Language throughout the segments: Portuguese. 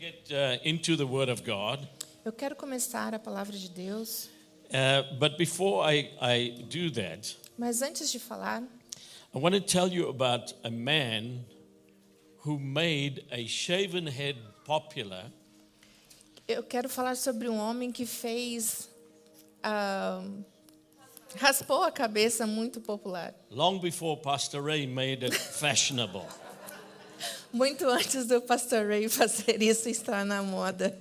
get into the Word of God. Eu quero começar a palavra de Deus, But before I do that, mas antes de falar, I want to tell you about a man who made a shaven head popular eu quero falar sobre um homem que raspou a cabeça muito popular. long before Pastor Ray made it fashionable. Muito antes do Pastor Ray fazer isso estar na moda.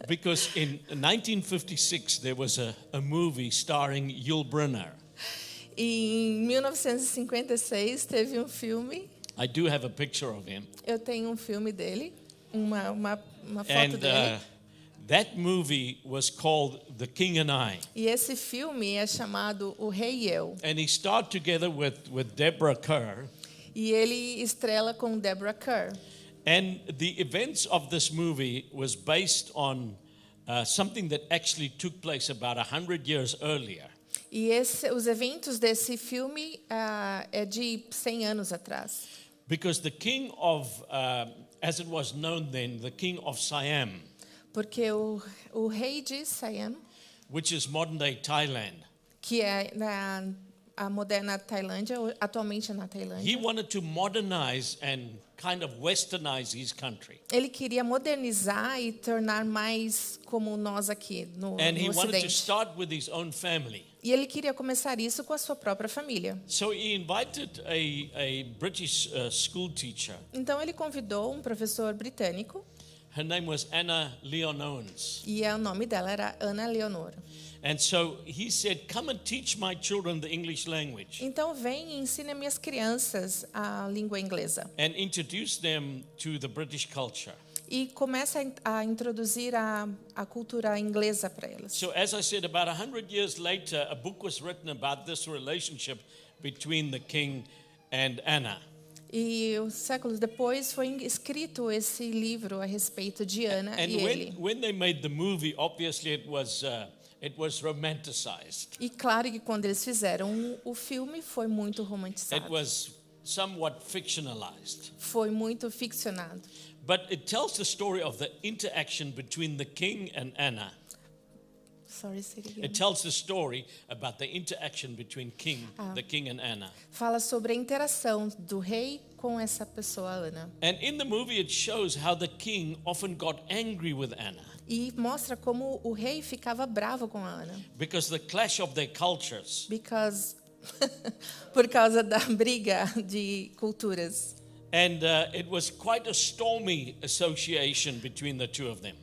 Because in 1956 there was a movie starring Yul Brynner. E em 1956 teve um filme, I do have a picture of him. eu tenho um filme dele, uma foto And dele. that movie was called The King and I. E esse filme é chamado O Rei e Eu. And he starred together with Deborah Kerr. E ele estrela com Deborah Kerr. And the events of this movie was based on something that actually took place about 100 years earlier. E os eventos desse filme é de 100 anos atrás. Because the king of, as it was known then, the king of Siam, Porque o rei de Siam, which is modern day Thailand, que é a moderna Tailândia, atualmente na he Tailândia, wanted to modernize and kind of westernize his country. ele queria modernizar e tornar mais como nós aqui no And he wanted to Ocidente. start with his own family. E ele queria começar isso com a sua própria família. So he invited a British school teacher. Então ele convidou um professor britânico, Her name was Anna Leonowens. e o nome dela era Ana Leonor. And so he said, come and teach my children the English language Então vem e ensine minhas crianças a língua inglesa. and introduce them to the British culture. E começa a introduzir a cultura inglesa para elas. So as I said, about 100 years later, a book was written about this relationship between the king and Anna. E séculos depois foi escrito esse livro a respeito de Ana And e ele. when they made the movie, obviously it was romanticized. E claro que quando eles fizeram o filme foi muito It romantizado. was somewhat fictionalized. Foi muito ficcionado. But it tells the story of the interaction between the king and Anna. Sorry, say it again. It tells the story about the interaction between the king and Anna. Fala sobre a interação do rei com essa pessoa, Ana. And in the movie it shows how the king often got angry with Anna E mostra como o rei ficava bravo com a Ana. because the clash of their cultures. Por causa da briga de culturas. And it was quite a stormy association between the two of them.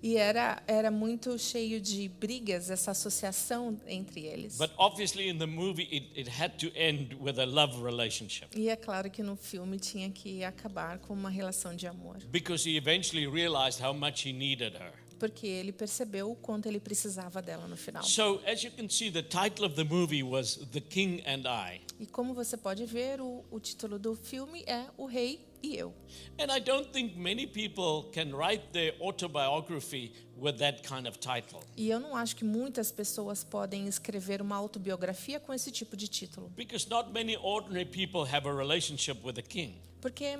E era muito cheio de brigas, essa associação entre eles. But obviously in the movie it had to end with a love relationship E é claro que no filme tinha que acabar com uma relação de amor. because he eventually realized how much he needed her. Porque ele percebeu o quanto ele precisava dela no final. So as you can see, the title of the movie was The King and I. E como você pode ver, o título do filme é O Rei e Eu. And I don't think many people can write their autobiography with that kind of title. E eu não acho que muitas pessoas podem escrever uma autobiografia com esse tipo de título. Because not many ordinary people have a relationship with the king. Porque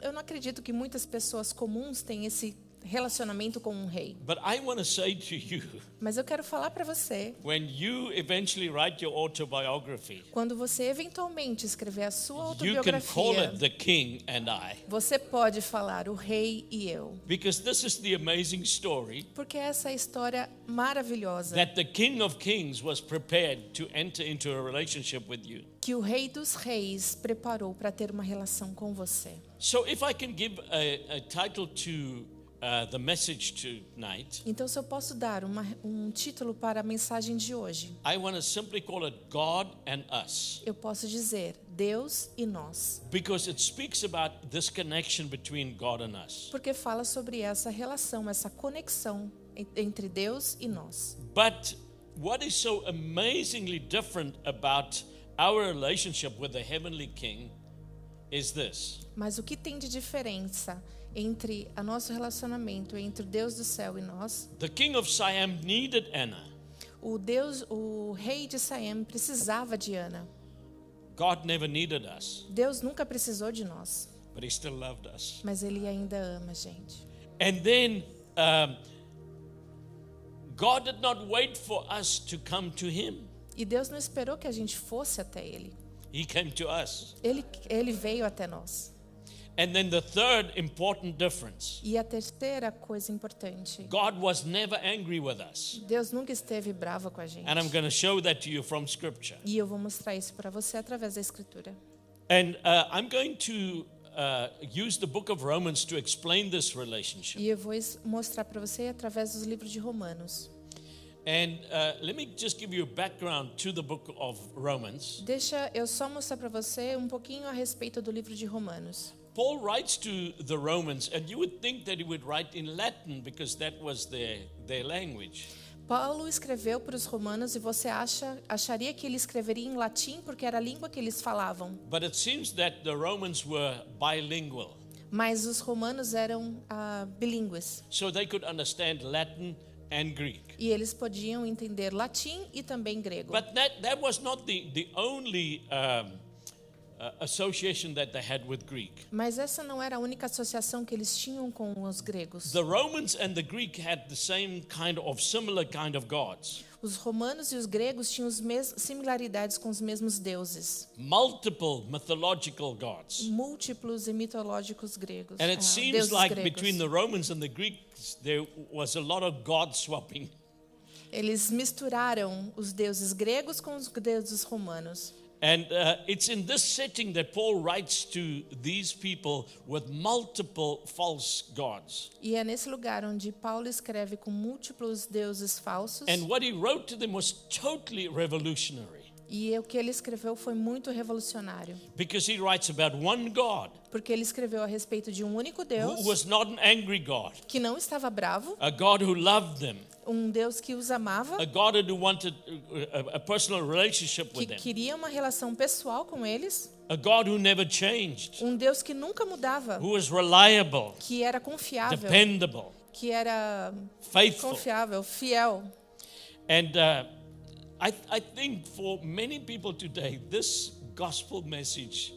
eu não acredito que muitas pessoas comuns têm esse relacionamento com um rei. But I want to say to you, Mas eu quero falar para você, when you eventually write your autobiography, quando você eventualmente escrever a sua you can call autobiografia, it The King and I. você pode falar O Rei e Eu. Because this is the amazing story Porque essa é a história maravilhosa that the King of Kings was prepared to enter into a relationship with you. que o Rei dos Reis preparou para ter uma relação com você. So if I can give a title to the message tonight, Então, se eu posso dar um título para a mensagem de hoje, I want to simply call it God and Us. eu posso dizer Deus e nós. Because it speaks about this connection between God and us. Porque fala sobre essa relação, essa conexão entre Deus e nós. But what is so amazingly different about our relationship with the heavenly King is this. Mas o que tem de diferença entre o nosso relacionamento entre o Deus do céu e nós? The king of Siam needed Anna. O rei de Siam precisava de Ana. God never needed us, Deus nunca precisou de nós, but he still loved us. mas Ele ainda ama a gente. And then God did not wait for us to come to him. E Deus não esperou que a gente fosse até Ele. He came to us. Ele veio até nós. And then the third important difference. E a terceira coisa importante. God was never angry with us. Deus nunca esteve bravo com a gente. And I'm going to show that to you from Scripture. E eu vou mostrar isso para você através da Escritura. And I'm going to use the book of Romans to explain this relationship. E eu vou mostrar para você através dos livros de Romanos. And let me just give you a background to the book of Romans. Deixa eu só mostrar para você um pouquinho a respeito do livro de Romanos. Paul writes to the Romans, and you would think that he would write in Latin because that was their language. Paulo escreveu para os romanos e você acharia que ele escreveria em latim porque era a língua que eles falavam. But it seems that the Romans were bilingual. Mas os romanos eram bilíngues. So they could understand Latin and Greek. E eles podiam entender latim e também grego. But that was not the only association that they had with Greek. Mas essa não era a única associação que eles tinham com os gregos. The Romans and the Greek had the same similar kind of gods. Os romanos e os gregos tinham as mesmas similaridades com os mesmos deuses. Multiple mythological gods. Múltiplos e mitológicos gregos. And it seems deuses like gregos. between the Romans and the Greeks there was a lot of god swapping. Eles misturaram os deuses gregos com os deuses romanos. And it's in this setting that Paul writes to these people with multiple false gods. E é nesse lugar onde Paulo escreve com múltiplos deuses falsos. And what he wrote to them was totally revolutionary. E o que ele escreveu foi muito revolucionário. Because he writes about one God Porque ele escreveu a respeito de um único Deus who was not an angry God, que não estava bravo, a God who loved them, um Deus que os amava, a God who wanted a personal relationship que with them, queria uma relação pessoal com eles, a God who never changed, um Deus que nunca mudava, who was reliable, que era confiável, dependable, que era faithful. confiável, fiel. And I think for many people today, this gospel message,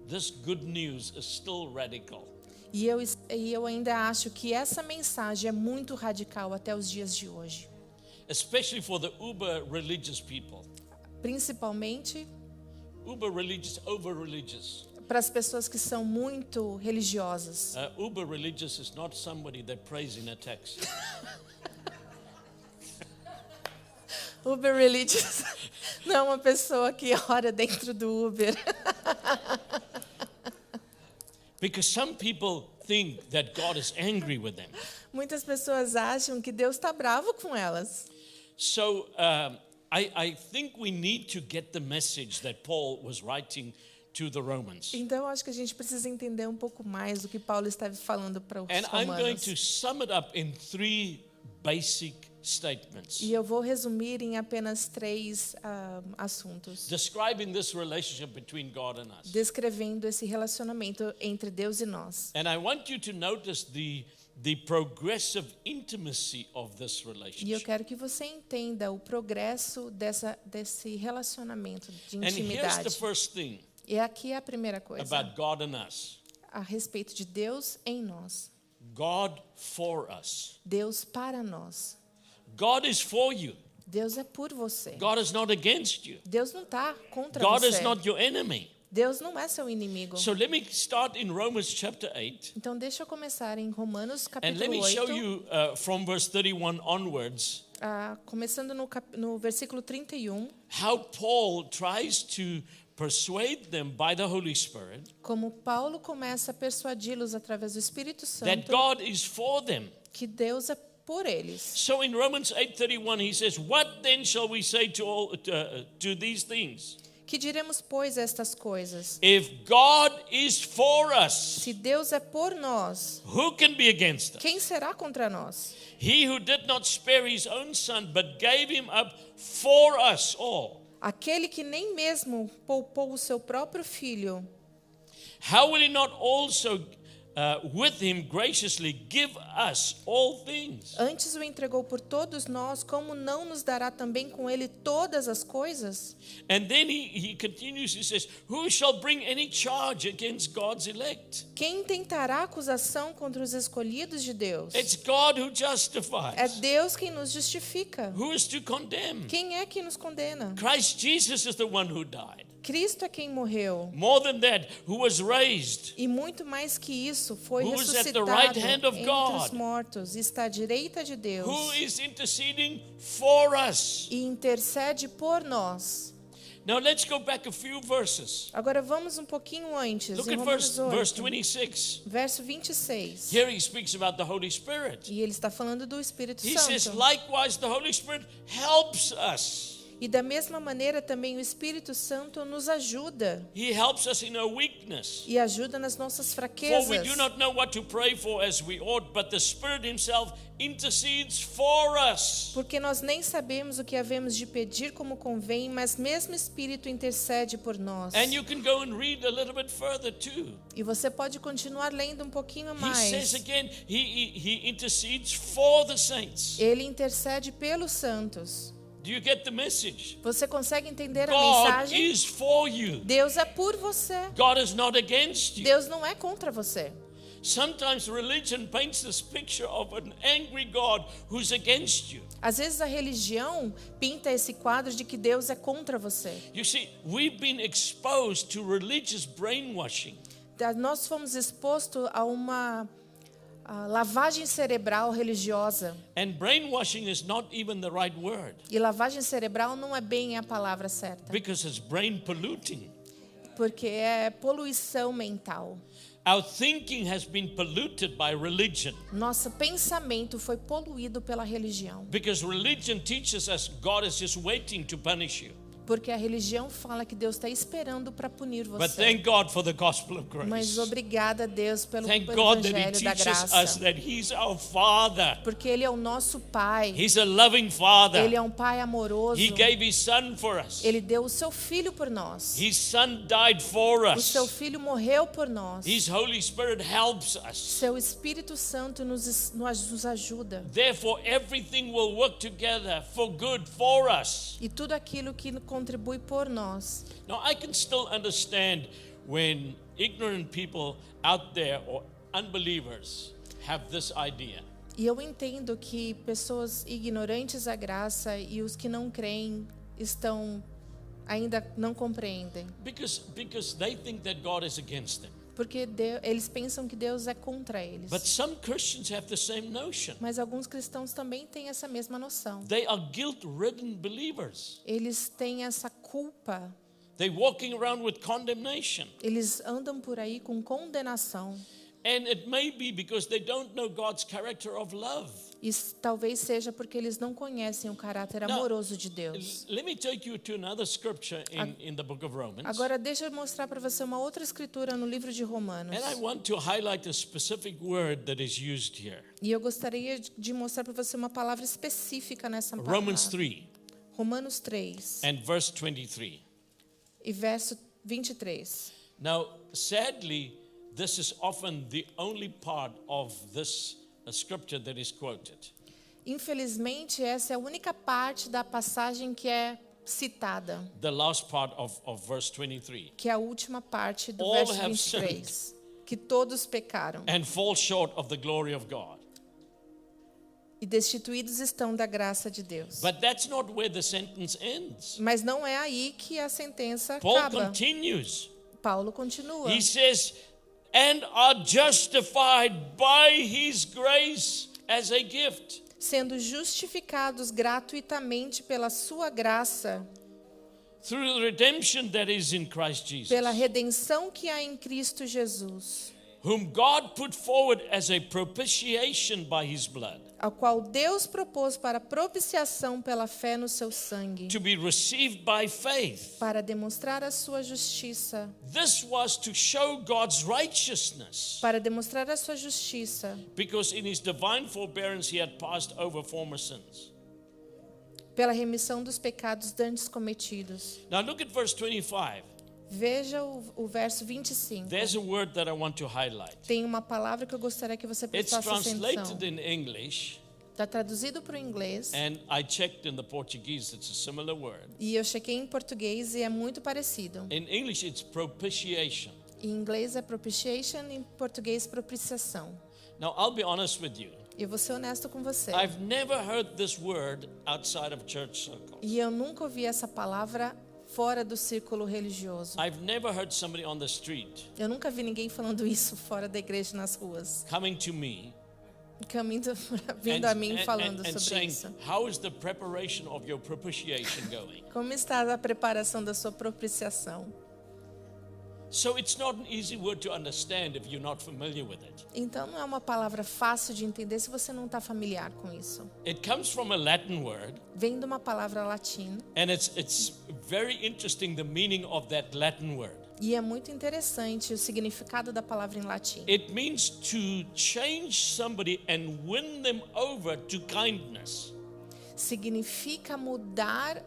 this good news is still radical. E eu ainda acho que essa mensagem é muito radical até os dias de hoje. Especially for the uber religious people. Principalmente Uber religious, over religious. para as pessoas que são muito religiosas. Uber religious is not somebody that prays in a taxi. Uber religious não é uma pessoa que ora dentro do Uber. Because some people think that God is angry with them. Muitas pessoas acham que Deus está bravo com elas. So I think we need to get the message that Paul was writing to the Romans. Então eu acho que a gente precisa entender um pouco mais do que Paulo estava falando para os And I'm going romanos. to sum it up in 3 basic statements. E eu vou resumir em apenas 3 assuntos, Describing this relationship between God and us. descrevendo esse relacionamento entre Deus e nós. And I want you to notice the progressive intimacy of this E eu relationship. quero que você entenda o progresso desse relacionamento de And here's the intimidade. first thing E aqui é a primeira coisa, about God and us. a respeito de Deus em nós. God for us. Deus para nós. God is for you. Deus é por você. God is not against you. Deus não está contra God você. is not your enemy. Deus não é seu inimigo. So let me start in Romans chapter 8. Então deixa eu começar em Romanos And let capítulo me show 8, you from verse 31 onwards começando no versículo 31, how Paul tries to persuade them by the Holy Spirit como Paulo começa a persuadi-los através do Espírito that Santo God is for them. que Deus é por eles. So in Romans 8:31 he says, "What then shall we say to these things? Que diremos, pois, estas coisas? If God is for us, Se Deus é por nós, who can be against us? quem será contra nós? He who did not spare his own son, but gave him up for us all, Aquele que nem mesmo poupou o seu próprio filho, how will he not also with him graciously give us all things. Antes o entregou por todos nós, como não nos dará também com ele todas as coisas? And then he continues, he says, who shall bring any charge against God's elect? Quem tentará acusação contra os escolhidos de Deus? It's God who É justifies. Deus quem nos justifica. Who is to condemn? Quem é que nos condena? Christ Jesus is the one who died. Cristo é quem morreu. More than that, who was raised. E muito mais que isso, foi Who is at the ressuscitado right hand of entre God. os mortos, e está à direita de Deus Who is interceding for us. e intercede por nós. Now let's go back a few verses. Agora vamos um pouquinho antes, Look em at Romanos verse 8, 26. verso 26. Here he speaks about the Holy Spirit. E ele está falando do Espírito He says, Santo. likewise, the Holy Spirit helps us. E da mesma maneira também o Espírito Santo nos ajuda He helps us in our weakness. e ajuda nas nossas For we fraquezas. do not know what to pray for as we ought, but the Spirit himself intercedes for us. Porque nós nem sabemos o que havemos de pedir como convém, mas mesmo o Espírito intercede por nós. And you can go and read a little bit further too. E você pode continuar lendo um pouquinho He says mais. again, he intercedes for the saints. Ele intercede pelos santos. Do you get the message? Você consegue entender a God mensagem? is for you. Deus é por você. God is not against you. Deus não é contra você. Sometimes religion paints this picture of an angry God who's against you. Às vezes a religião pinta esse quadro de que Deus é contra você. You see, we've been exposed to religious brainwashing. Nós fomos expostos a uma lavagem cerebral religiosa. And brainwashing is not even the right word E lavagem cerebral não é bem a palavra certa, because it's brain polluting. porque é poluição mental. Our thinking has been polluted by religion Nosso pensamento foi poluído pela religião, because religion teaches us God is just waiting to punish you. porque a religião fala que Deus está esperando para punir But você. thank God for the gospel of Mas grace. obrigada a Deus pelo Thank God that He evangelho da teaches us graça, that He's our Father. porque Ele é o nosso Pai. He's a loving Father. Ele é um Pai amoroso. He gave His Son for us. Ele deu o seu Filho por nós. His Son died for O us. seu Filho morreu por nós. His Holy Spirit helps us. Seu Espírito Santo nos ajuda. Therefore, everything will work together for good for us. E tudo aquilo que contribui por nós. Now, I can still understand when ignorant people out there or unbelievers have this idea. E eu entendo que pessoas ignorantes à graça e os que não creem ainda não compreendem. Because they think that God is against them. Porque eles pensam que Deus é contra eles. But some Christians have the same notion. Mas alguns cristãos também têm essa mesma noção. They are guilt-ridden believers. Eles têm essa culpa. They're walking around with condemnation. Eles andam por aí com condenação. And it may be because they don't know God's character of love. E talvez seja porque eles não conhecem o caráter amoroso de Deus. Let me take you to another scripture in the book of Romans. Agora deixa eu mostrar para você uma outra escritura no livro de Romanos. And I want to highlight a specific word that is used here. E eu gostaria de mostrar para você uma palavra específica nessa palavra. Romans 3 Romanos 3 and verse 23. e verso 23. Now, sadly, this is often the only part of this scripture that is quoted. Infelizmente, essa é a única parte da passagem que é citada, The last part of verse 23. que é a última parte do All verso have 23, que todos pecaram And fall short of the glory of God. e destituídos estão da graça de Deus. But that's not where the sentence ends. Mas não é aí que a sentença Paul acaba. continues. Paulo continua. He says, and are justified by his grace as a gift. Sendo justificados gratuitamente pela sua graça, Through the redemption that is in Christ Jesus. pela redenção que há em Cristo Jesus, Whom God put forward as a propitiation by his blood. ao qual Deus propôs para propiciação pela fé no seu sangue, To be received by faith. para demonstrar a sua justiça, This was to show God's righteousness. para demonstrar a sua justiça, Because in his divine forbearance he had passed over former sins. pela remissão dos pecados dantes cometidos. Now look at verse 25. Veja o verso 25. There's a word that I want to highlight. Tem uma palavra que eu gostaria que você It's prestasse atenção. translated in English, Está traduzido para o inglês. and I checked in the Portuguese, it's a similar word. E eu chequei em português e é muito parecido. In English, it's propitiation. Em inglês é propitiation, em português propiciação. Now, I'll be honest with you. E eu vou ser honesto com você. I've never heard this word outside of church circles. E eu nunca ouvi essa palavra fora do círculo religioso. I've never heard somebody on the street Eu nunca vi ninguém falando isso fora da igreja nas ruas. coming to me Vindo a mim falando and sobre saying, isso. how is the preparation of your propitiation going? Como está a preparação da sua propiciação? So it's not an easy word to understand if you're not familiar with it. Então não é uma palavra fácil de entender se você não está familiar com isso. It comes from a Latin word, Vem de uma palavra latina and it's very interesting the meaning of that Latin word. e é muito interessante o significado da palavra em latim. It means to change somebody and win them over to kindness. Significa mudar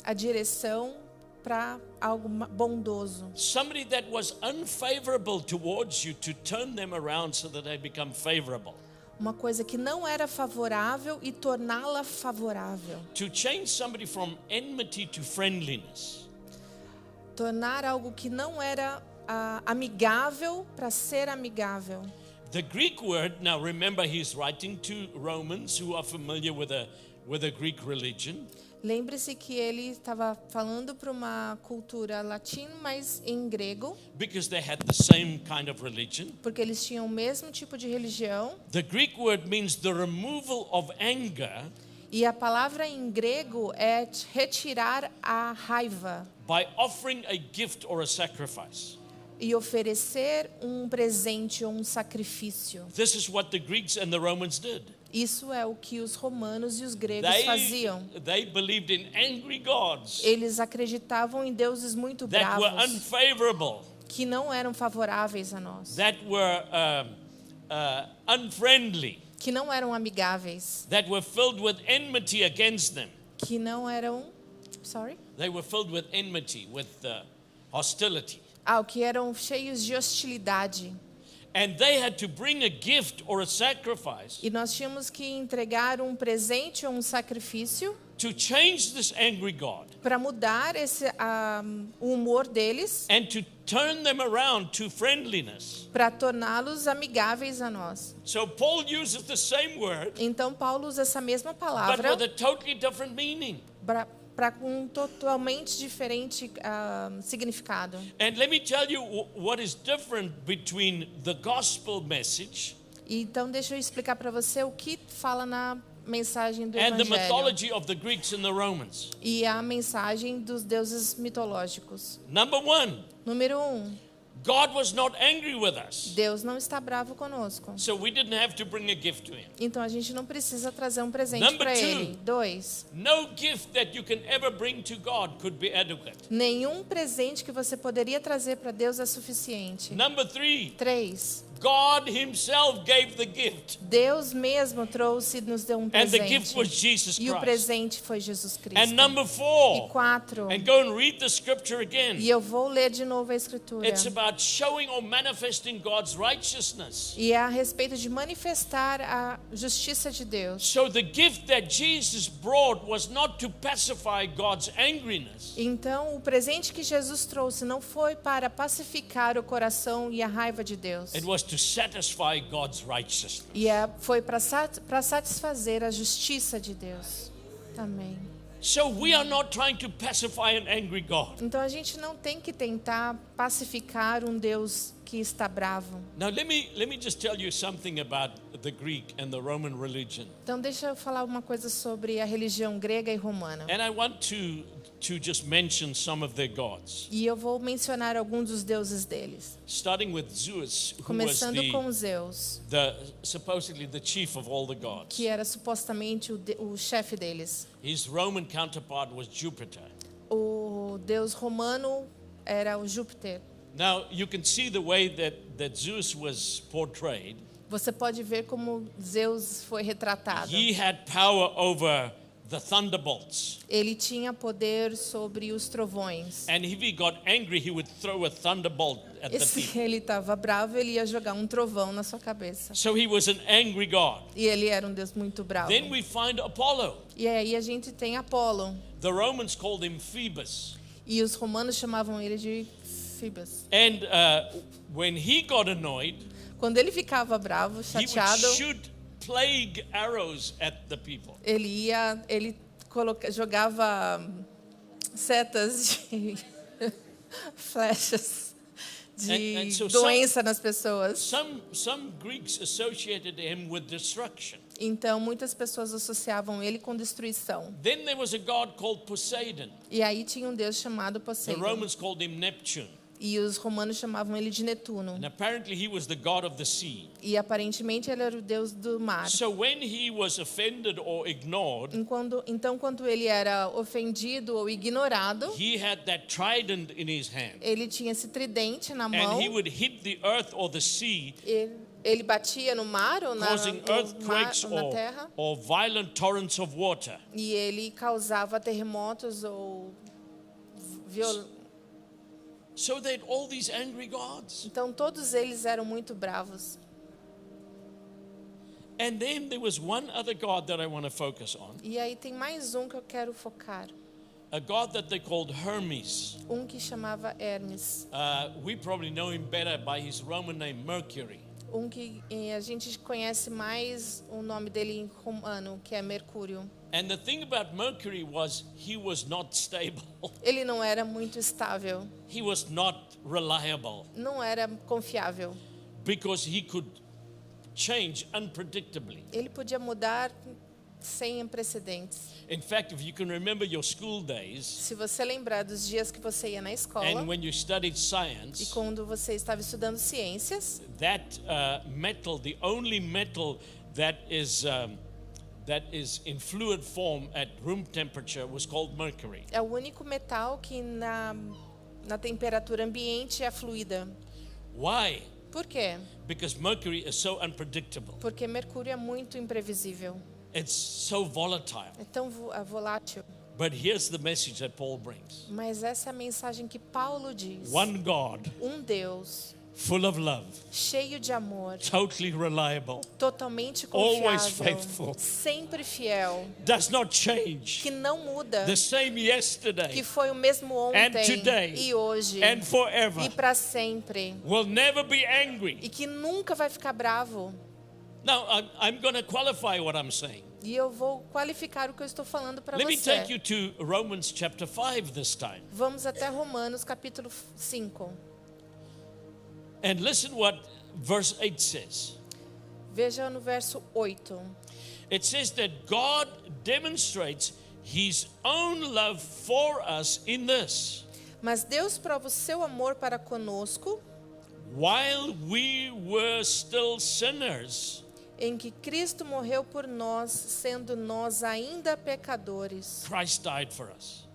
a direção para algo bondoso. Somebody that was unfavorable towards you, to turn them around so that they become favorable. Uma coisa que não era favorável e torná-la favorável. To change somebody from enmity to friendliness. Tornar algo que não era amigável para ser amigável. The Greek word, now remember he's writing to Romans who are familiar with a Greek religion. Lembre-se que ele estava falando para uma cultura latina, mas em grego, Because they had the same kind of religion. porque eles tinham o mesmo tipo de religião. The Greek word means the removal of anger E a palavra em grego é retirar a raiva by offering a gift or a sacrifice. e oferecer um presente ou um sacrifício. This is what the Greeks and the Romans did. Isso é o que os romanos e os gregos faziam. They believed in angry gods Eles acreditavam em deuses muito that were bravos, unfavorable, que não eram favoráveis a nós, that were unfriendly, que não eram amigáveis, that were filled with enmity against them. que não eram, sorry, They were filled with enmity, with hostility. que eram cheios de hostilidade. And they had to bring a gift or a sacrifice E nós tínhamos que entregar um presente ou um sacrifício to change this angry God para mudar o humor deles, and to turn them around to friendliness. para torná-los amigáveis a nós. So Paul uses the same word, Então Paulo usa essa mesma but palavra with a totally different meaning. para um totalmente diferente significado. And let me tell you what is different between the gospel message Então deixa eu explicar para você o que fala na mensagem do and the Evangelho mythology of the Greeks and the Romans. e a mensagem dos deuses mitológicos. Number one, Número 1, God was not angry with us, Deus não está bravo conosco. so we didn't have to bring a gift to him. Então a gente não precisa trazer um presente Number para two. ele. 2, No gift that you can ever bring to God could be adequate. nenhum presente que você poderia trazer para Deus é suficiente. Number three, 3, God himself gave the gift, Deus mesmo trouxe, nos deu um and the presente. gift was Jesus E o Christ. presente foi Jesus Cristo. And number E 4, 4, and go and read the scripture again. e eu vou ler de novo a escritura. It's about showing or manifesting God's righteousness. E é a respeito de manifestar a justiça de Deus. So the gift that Jesus brought was not to pacify God's angriness. Então, o presente que Jesus trouxe não foi para pacificar o coração e a raiva de Deus. It was to satisfy God's righteousness. E foi para satisfazer a justiça de Deus. Amém. So we are not trying to pacify an angry God. Então a gente não tem que tentar pacificar um Deus que está bravo. Now let me just tell you something about the Greek and the Roman religion. Então deixa eu falar uma coisa sobre a religião grega e romana. And I want to just mention some of their gods. E eu vou mencionar alguns dos deuses deles. Starting with Zeus, who was Começando com Zeus, supposedly the chief of all the gods. que era supostamente o chefe deles. His Roman counterpart was Jupiter. O deus romano era o Júpiter. Now you can see the way that Zeus was portrayed. Você pode ver como Zeus foi retratado. He had power over the thunderbolts. Ele tinha poder sobre os trovões. And if he got angry, he would throw a thunderbolt at E the se people. ele estava bravo, ele ia jogar um trovão na sua cabeça. So he was an angry God. E ele era um Deus muito bravo. Then we find Apollo. E aí a gente tem Apolo. The Romans called him Phoebus. E os romanos chamavam ele de Phoebus. And when he got annoyed, Quando ele ficava bravo, he would chateado, shoot plague arrows at the people. ele jogava setas de flechas de And so doença nas pessoas. Some Greeks associated him with destruction. Então muitas pessoas associavam ele com destruição. Then there was a god called Poseidon. E aí tinha um deus chamado The Poseidon. Romans called him Neptune. E os romanos chamavam ele de Netuno. And apparently he was the god of the sea. E aparentemente ele era o deus do mar. So when he was offended or ignored, Então, quando ele era ofendido ou ignorado, he had that trident in his hand. ele tinha esse tridente na mão. And he would hit the earth or the sea, Ele batia no mar ou causing earthquakes na terra. or violent torrents of water. E ele causava terremotos ou So they had all these angry gods. Então todos eles eram muito bravos. And then there was one other god that I want to focus on. E aí tem mais um que eu quero focar. A god that they called Hermes. Um que chamava Hermes. We probably know him better by his Roman name, Mercury. Um que a gente conhece mais o nome dele em romano, que é Mercúrio. And the thing about Mercury was he was not stable. Ele não era muito estável, He was not reliable não era confiável. because he could change unpredictably. Ele podia mudar sem precedentes. In fact, if you can remember your school days Se você lembrar dos dias que você ia na escola and when you studied e science, quando você estava estudando ciências, that metal, the only metal that is in fluid form at room temperature was called mercury. é o único metal que na temperatura ambiente é fluida. Why? Por quê? Because mercury is so unpredictable. Porque Mercúrio é muito imprevisível. It's so volatile. É tão volátil. But here's the message that Paul brings. Mas essa é a mensagem que Paulo diz. One God, Um Deus full of love, cheio de amor, totally reliable, totalmente always confiável, faithful, sempre fiel, does not change, que não muda, the same que yesterday foi o mesmo ontem and today e hoje and forever, e para sempre, will never be angry. e que nunca vai ficar bravo. Now, I'm going to qualify what I'm saying. E eu vou qualificar o que eu estou falando para Let me você. take you to Romans chapter 5 this time. Vamos até Romanos capítulo 5. And listen what verse 8 says. Veja no verso 8. It says that God demonstrates his own love for us in this. Mas Deus prova o seu amor para conosco While we were still sinners, em que Cristo morreu por nós, sendo nós ainda pecadores. Christ died for us.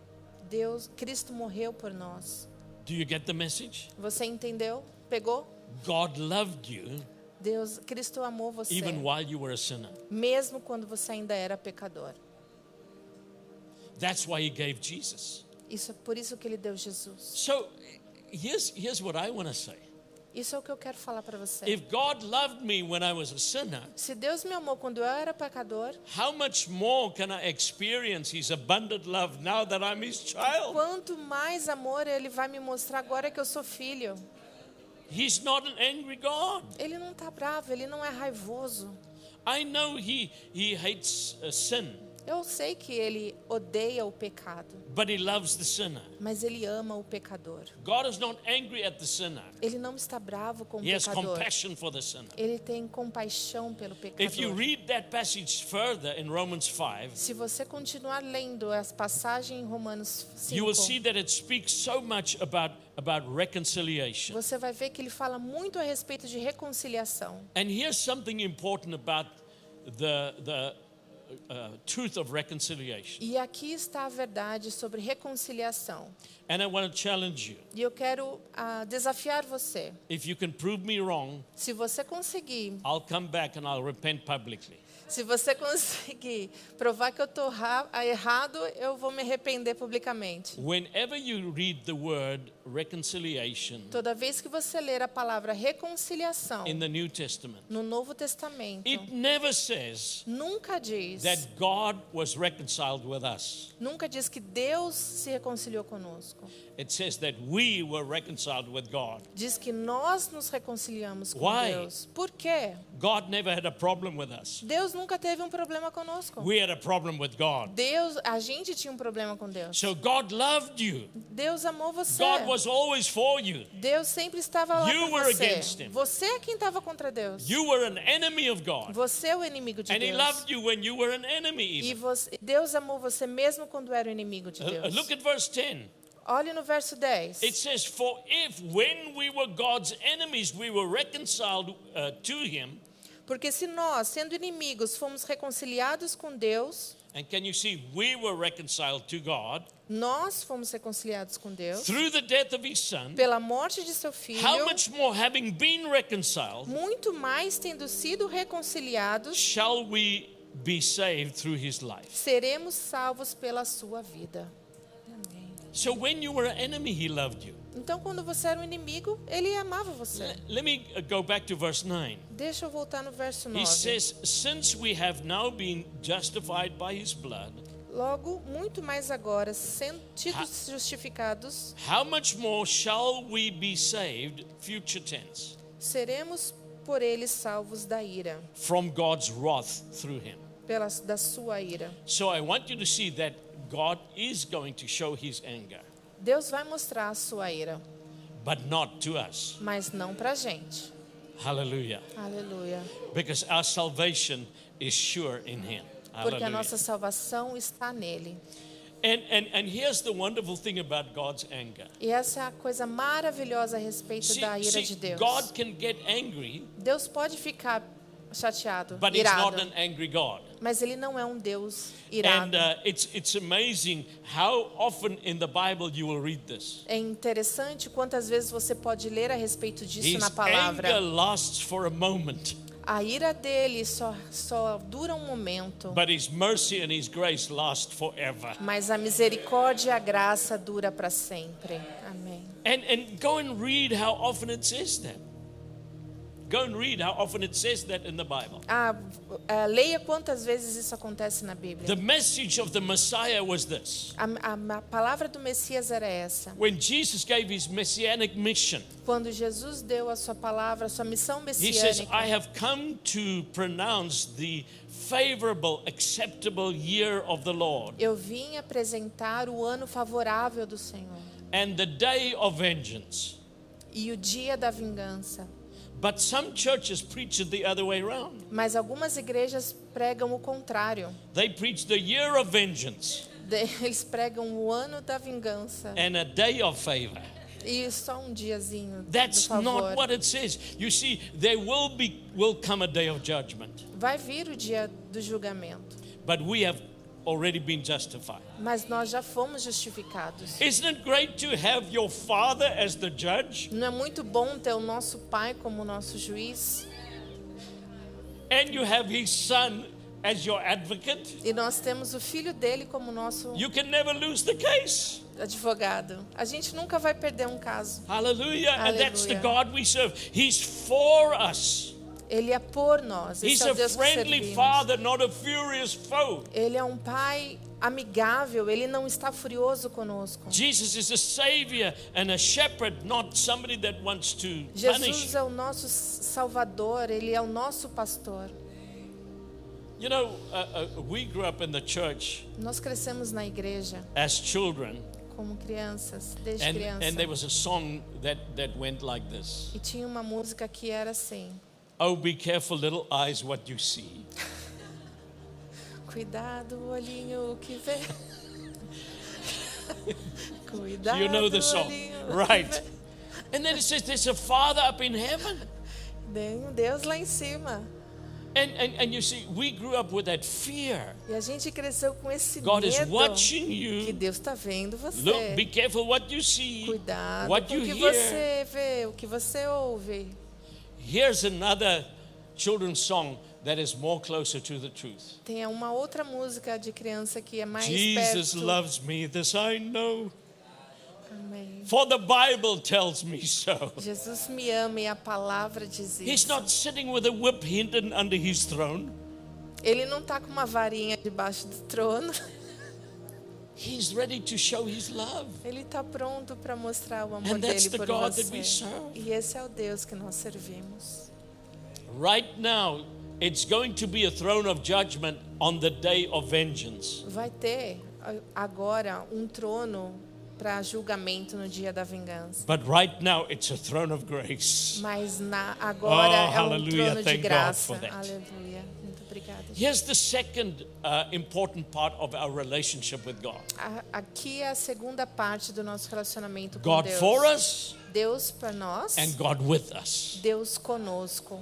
Cristo morreu por nós. Do you get the message? Você entendeu? Pegou? God loved you Cristo amou você, even while you were a sinner. mesmo quando você ainda era pecador. That's why he gave Jesus. Isso é por isso que ele deu Jesus. So here's what I want to say. Isso é o que eu quero falar para você. If God loved me when I was a sinner, Se Deus me amou quando eu era pecador, how much more can I experience his abundant love now that I'm his child? quanto mais amor ele vai me mostrar agora que eu sou filho. He's not an angry God. Ele não está bravo, ele não é raivoso. I know he hates sin, Eu sei que ele odeia o pecado, but he loves the sinner. mas ele ama o pecador. God is not angry at the sinner. Ele não está bravo com o He has pecador. compassion for the sinner. Ele tem compaixão pelo If you pecador. read that passage further in Romans 5, Se você continuar lendo as passagens em Romanos you will see 5, that it speaks so much about reconciliation. você vai ver que ele fala muito a respeito de reconciliação. And here's something important about truth of reconciliation. E aqui está a verdade sobre reconciliação. And I want to challenge you. E eu quero desafiar você. If you can prove me wrong, Se você conseguir, I'll come back and I'll repent publicly. se você conseguir provar que eu estou errado, eu vou me arrepender publicamente. Whenever you read the word reconciliation Toda vez que você ler a palavra reconciliação in the New Testament, no Novo Testamento, it never says nunca diz God was reconciled with us. Nunca diz que Deus se reconciliou conosco. It says that we were reconciled with God. Diz que nós nos reconciliamos com Why? Deus. Por quê? God never had a problem with us. Deus nunca teve um problema conosco. We had a problem with God. A gente tinha um problema com Deus. So God loved you. Deus amou você. God was always for you. Deus sempre estava lá You com were você. against him. Você é quem estava contra Deus. You were an enemy of God. Você é o inimigo de And He Deus. loved you when you were an enemy E even. Deus amou você mesmo quando era o inimigo de Deus. Look at verse 10. Olhe no verso 10. It says, for if when we were God's enemies, we were reconciled to Him. Porque se nós, sendo inimigos, fomos reconciliados com Deus, And can you see, we were reconciled to God nós fomos reconciliados com Deus through the death of His Son. pela morte de seu filho. How much more, having been reconciled, Muito mais tendo sido reconciliados, shall we be saved through His life? seremos salvos pela sua vida. Amém. So when you were an enemy, He loved you. Então, quando você era um inimigo, ele amava você. Let me go back to verse 9. Deixa eu voltar no verso 9. He says, since we have now been justified by His blood, Logo, muito mais agora, sentidos justificados, how much more shall we be saved, future tense, seremos por ele salvos da ira, from God's wrath through Him? da sua ira. So I want you to see that God is going to show His anger, Deus vai mostrar a sua ira, but not to us. mas não para a gente. Hallelujah. Aleluia. Because our salvation is sure in Him. Porque a Hallelujah. nossa salvação está nele. And here's the wonderful thing about God's anger. E essa é a coisa maravilhosa a respeito da ira de See, Deus. God can get angry, Deus pode ficar chateado, but He's not irado, an angry God. mas ele não é um Deus And irado. it's amazing how often in the Bible you will read this. É interessante quantas vezes você pode ler a respeito disso His na palavra. anger lasts for a moment, A ira dele só dura um momento, but His mercy and His grace last forever. mas a misericórdia e a graça dura para sempre. Amém. And go and read how often it says that. Go and read how often it says that in the Bible. Leia quantas vezes isso acontece na Bíblia. The message of the Messiah was this. A palavra do Messias era essa. When Jesus gave His messianic mission, Quando Jesus deu a sua palavra, a sua missão He says, messiânica, I have come to pronounce the favorable, acceptable year of the Lord eu vim apresentar o ano favorável do Senhor and the day of vengeance. e o dia da vingança. But some churches preach it the other way around. Mas algumas igrejas pregam o contrário. They preach the year of vengeance Eles pregam o ano da vingança and a day of favor. e só um diazinho do That's not favor. what it says. You see, there will come a day of judgment, Vai vir o dia do julgamento, but we have already been justified. mas nós já fomos justificados. Isn't it great to have your father as the judge Não é muito bom ter o nosso pai como nosso juiz and you have his son as your advocate? e nós temos o filho dele como nosso You can never lose the case. advogado? A gente nunca vai perder um caso. Hallelujah. And that's the Hallelujah. God we serve. He's for us. Ele é por nós. He's Esse é a o Deus que friendly servimos. father, not a furious foe. Ele é um pai amigável. Ele não está furioso conosco. Jesus is a savior and a shepherd, not somebody that wants to punish. Jesus é o nosso Salvador. Ele é o nosso pastor. You know, we grew up in the church Nós crescemos na igreja as children, como crianças, desde and criança. there was a song that went like this. E tinha uma música que era assim: Oh, be careful, little eyes, what you see. cuidado, olhinho, o que vê. Cuidado, You know the song, olhinho, o que right? vê. And then it says there's a father up in heaven. Tem um Deus lá em cima. And you see, we grew up with that fear. E a gente cresceu com esse God is medo watching que you. Deus está vendo Look, você. be careful what you see, Cuidado what com you o que hear. você vê, o que você ouve. Here's another children's song that is more closer to the truth. Tem uma outra música de criança que é mais Jesus perto. loves me, this I know, Amém. for the Bible tells me so. Jesus me ama e a palavra diz He's isso. not sitting with a whip hidden under his throne. Ele não está com uma varinha debaixo do trono. He's ready to show his love. Ele está pronto para mostrar o amor And that's dele the por God você. that we serve. E esse é o Deus que nós servimos. Right now, it's going to be a throne of judgment on the day of vengeance. Vai ter agora um trono para julgamento no dia da vingança. But right now, it's a throne of grace. Mas agora é um hallelujah. trono de Thank God graça. for that. Aleluia. Muito obrigada. Here's the second important part of our relationship with God. Aqui é a segunda parte do nosso relacionamento com God Deus. for us Deus para nós, and God with us. Deus conosco.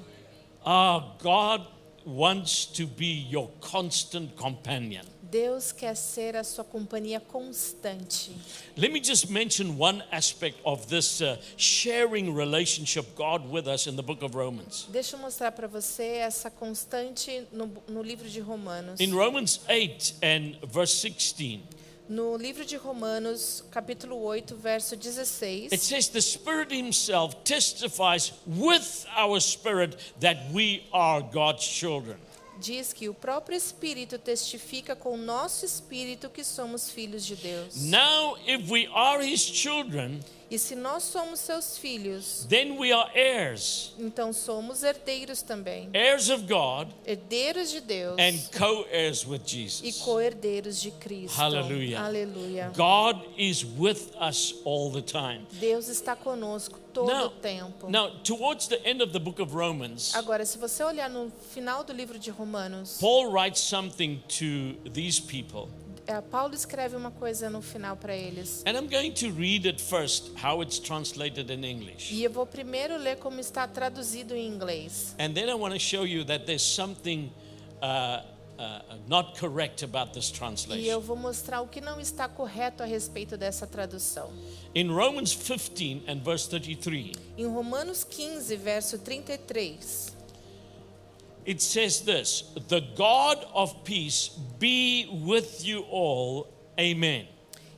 God wants to be your constant companion. Deus quer ser a sua companhia constante. Let me just mention one aspect of this sharing relationship, God with us, in the book of Romans. Deixa eu mostrar para você essa constante no livro de Romanos. In Romans 8 and verse 16, No livro de Romanos, capítulo 8, verso 16. it says, the Spirit Himself testifies with our spirit that we are God's children. Diz que o próprio Espírito testifica com o nosso espírito que somos filhos de Deus. Now, if we are His children, E se nós somos seus filhos, then we are heirs, então somos herdeiros também. heirs of God Herdeiros de Deus and co-heirs with e Jesus. co-herdeiros de Cristo. Hallelujah. Aleluia. God is with us all the time. Deus está conosco todo o tempo. Now, towards the end of the book of Romans, Agora, se você olhar no final do livro de Romanos, Paul writes something to these people. Paulo escreve uma coisa no final para eles. And I'm going to read it first, how it's translated in English. E eu vou primeiro ler como está traduzido em inglês. And then I want to show you that there's something not correct about this E eu translation. vou mostrar o que não está correto a respeito dessa tradução. In Romans 15 and verse 33, Em Romanos 15, verso 33, it says this, the God of peace be with you all. Amen.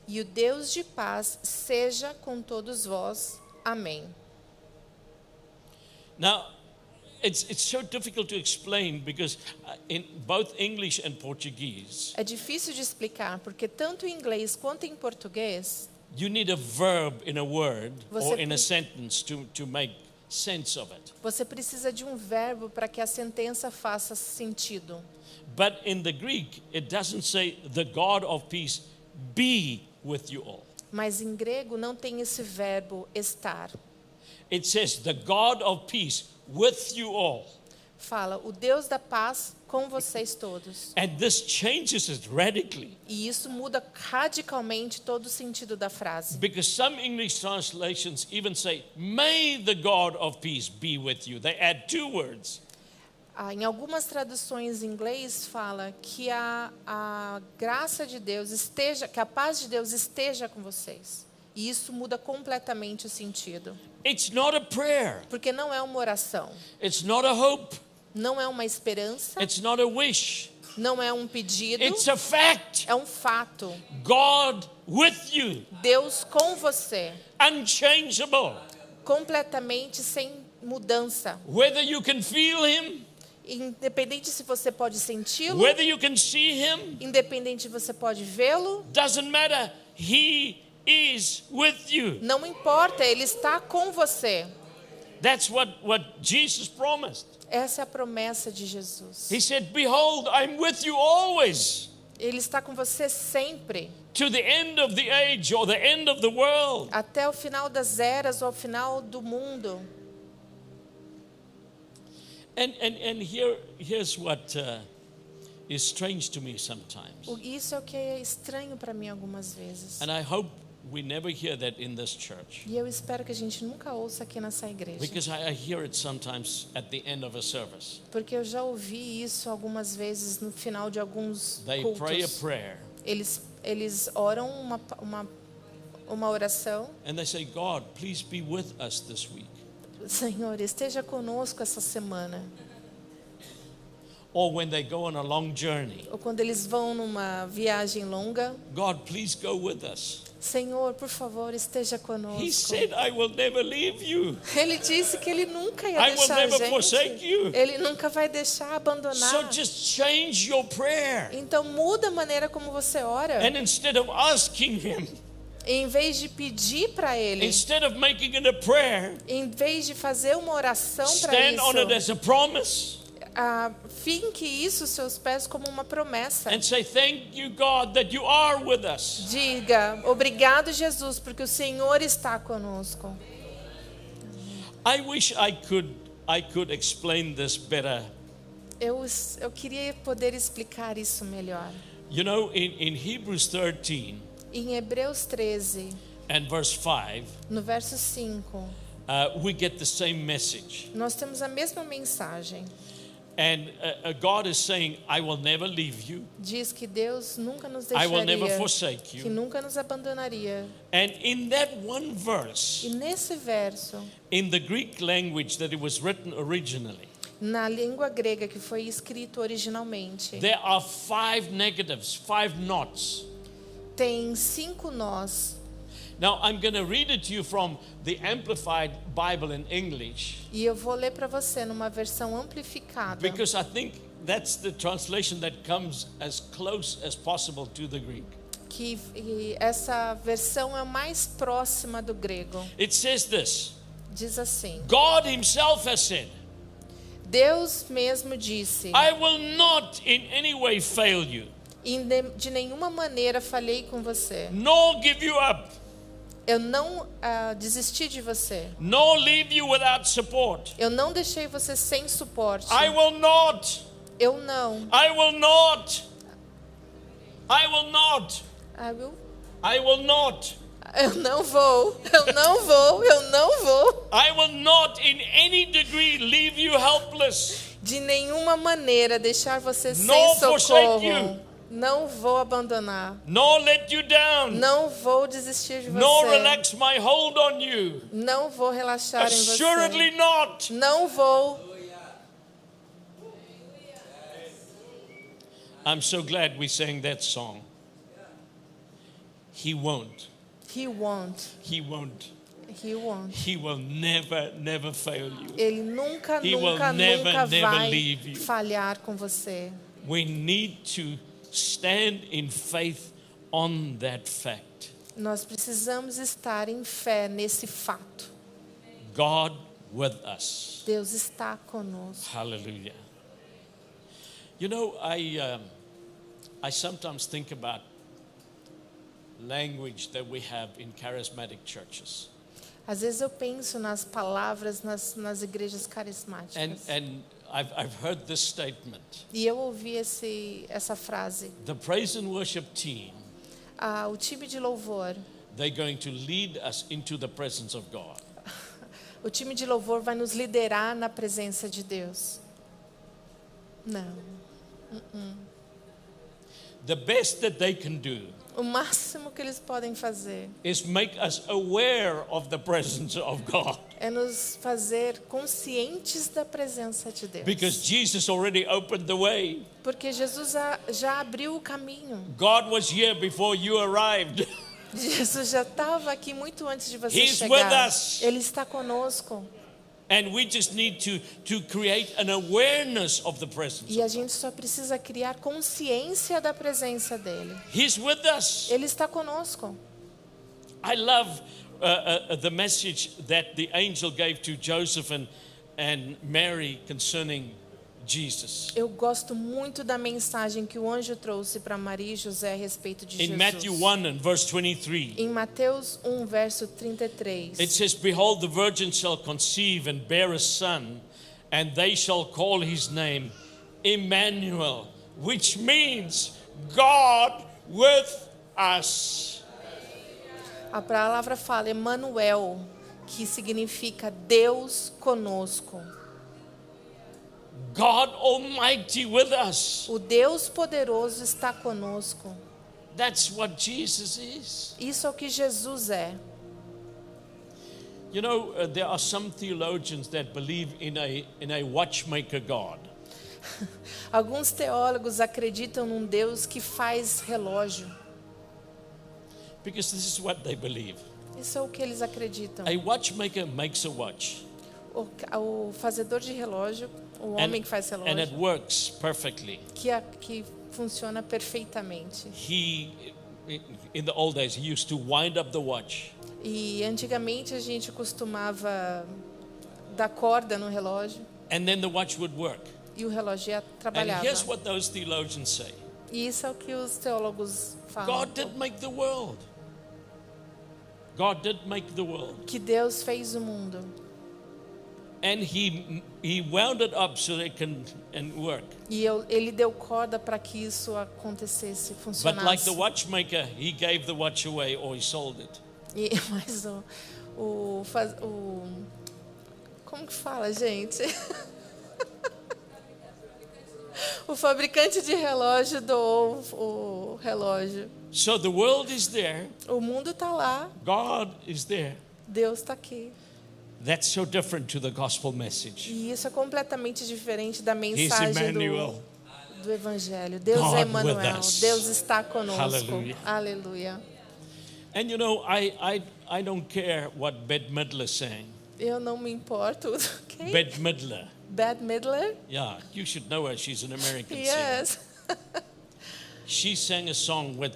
e o Deus de paz seja com todos vós. Amém. Now, it's so difficult to explain because in both English and Portuguese, É difícil de explicar, porque tanto em inglês quanto em português, you need a verb in a word Você or in a pre- sentence to make sense of it. você precisa de um verbo para que a sentença faça sentido. But in the Greek, it doesn't say the God of peace be with you all. Mas em grego não tem esse verbo estar. It says the God of peace with you all. Fala, o Deus da paz com vocês todos. And this changes it radically E isso muda radicalmente todo o sentido da frase. because some English translations even say, may the God of peace be with you. They add two words. Em algumas traduções em inglês fala que a graça de Deus esteja, que a paz de Deus esteja com vocês. E isso muda completamente o sentido. It's not a prayer. Porque não é uma oração, It's not a hope. não é uma esperança, It's not a wish. não é um pedido, It's a fact. é um fato. God with you, Deus com você, unchangeable. completamente sem mudança. Whether you can feel Him, Independente se você pode senti-lo, whether you can see Him, independente se você pode vê-lo, doesn't matter. He is with you. não importa, Ele está com você. That's what Jesus promised. Essa é a promessa de Jesus. He said, behold, I'm with you always, Ele está com você sempre, to the end of the age or the end of the world. até o final das eras ou ao final do mundo. And here's what is strange to me sometimes. Isso é o que é estranho para mim algumas vezes. And I hope we never hear that in this church. E eu espero que a gente nunca ouça aqui nessa igreja. Because I hear it sometimes at the end of a service. Porque eu já ouvi isso algumas vezes no final de alguns They cultos. pray a prayer Eles oram uma oração. and they say, God, please be with us this week. Senhor, esteja conosco essa semana. Or when they go on a long journey, Ou quando eles vão numa viagem longa. God, please go with us. Senhor, por favor, esteja He conosco. said, I will never leave you. Ele disse que ele nunca ia I will deixar a never forsake gente. you. Ele nunca vai deixar So abandonar. just change your prayer. Então muda a maneira como você ora. And instead of asking him, Em vez de pedir para ele, instead of making it a prayer, em vez de fazer uma oração para stand on it isso, as a promise finque isso aos seus pés como uma promessa. and say, thank you, God, that you are with us. Diga, obrigado, Jesus, porque o Senhor está conosco. I wish I could explain this better. Eu queria poder explicar isso melhor. You know, in Hebrews 13 Em Hebreus 13, and verse 5, no verso 5, we get the same message. nós temos a mesma mensagem. And God is saying, I will never leave you. Diz que Deus nunca nos I will never deixaria, forsake que you. nunca nos abandonaria. And in that one verse, E nesse verso, in the Greek language that it was written originally, na língua grega que foi escrito originalmente, there are 5 negatives, 5 nots. tem 5 nós. Now I'm going to read it to you from the Amplified Bible in English, E eu vou ler para você numa versão amplificada, because I think that's the translation that comes as close as possible to the Greek. e essa versão é mais próxima do grego. It says this: Diz assim: God himself has said, Deus mesmo disse: I will not in any way fail you, de nenhuma maneira falhei com você. nor give you up, Eu não desisti de você. nor leave you without support. Eu não deixei você sem suporte. I will not, Eu não. I will not, I will not, I will- I will not, Eu não vou. Eu não vou. Eu não vou. I will not in any degree leave you helpless. De nenhuma maneira deixar você Nor sem forsake socorro. you. Não vou abandonar. Nor let you down, Não vou desistir de nor você. relax my hold on you. Não vou relaxar em você. Assuredly not. Não vou. I'm so glad we sang that song. He won't. He won't. He won't. He won't. He will never, never fail you. Ele nunca, He will nunca, never, nunca never vai leave you. falhar com você. We need to stand in faith on that fact. Nós precisamos estar em fé nesse fato. God with us. Deus está conosco. Hallelujah. You know, I sometimes think about language that we have in charismatic churches. Às vezes eu penso nas palavras nas igrejas carismáticas. And I've heard this statement. E eu ouvi essa frase. The praise and worship team, O time de louvor, they're going to lead us into the presence of God. o time de louvor vai nos liderar na presença de Deus. Não. The best that they can do O máximo que eles podem fazer is make us aware of the presence of God. é nos fazer conscientes da presença de Deus. Because Jesus already opened the way. Porque Jesus já abriu o caminho. God was here before you arrived. Jesus já estava aqui muito antes de você He's chegar. with us. Ele está conosco. And we just need to create an awareness of the presence E a of God. gente só precisa criar consciência da presença dele. He's with us. Ele está conosco. I love the message that the angel gave to Joseph and Mary concerning Jesus. Eu gosto muito da mensagem que o anjo trouxe para Maria e José a respeito de In Jesus. Matthew 1 and verse 23, Em Mateus 1, verso 33. it says, Behold, the virgin shall conceive and bear a son, and they shall call his name Emmanuel, which means God with us. A palavra fala Emanuel, que significa Deus conosco. God Almighty with us. O Deus poderoso está conosco. That's what Jesus is. Isso é o que Jesus é. You know, there are some theologians that believe in a watchmaker God. Alguns teólogos acreditam num Deus que faz relógio. Because this is what they believe. Isso é o que eles acreditam. A watchmaker makes a watch. O fazedor de relógio, o homem que faz And it relógio, works perfectly. que funciona perfeitamente. In the old days, he used to wind up the watch. E antigamente a gente costumava dar corda no relógio And then the watch would work. e o relógio ia And trabalhar. here's what those theologians say. E isso é o que os teólogos falam. God did make the world. God did make the world. Que Deus fez o mundo. And he wound it up so that it can work. E ele deu corda para que isso acontecesse, But funcionasse. like the watchmaker, he gave the watch away or he sold it. Mas como que fala, gente? O fabricante de relógio doou o relógio. So the world is there. O mundo está lá, God is there. Deus está aqui. That's so different to the gospel message. E isso é completamente diferente da He's mensagem Emmanuel. do Evangelho. Deus God é with Emmanuel. us. Deus está conosco. Hallelujah. Aleluia. And you know, I don't care what Bette Midler is saying. Eu não me importo. Quem? Bette Midler. Bette Midler? Yeah, you should know her. She's an American singer. Yes. She sang a song with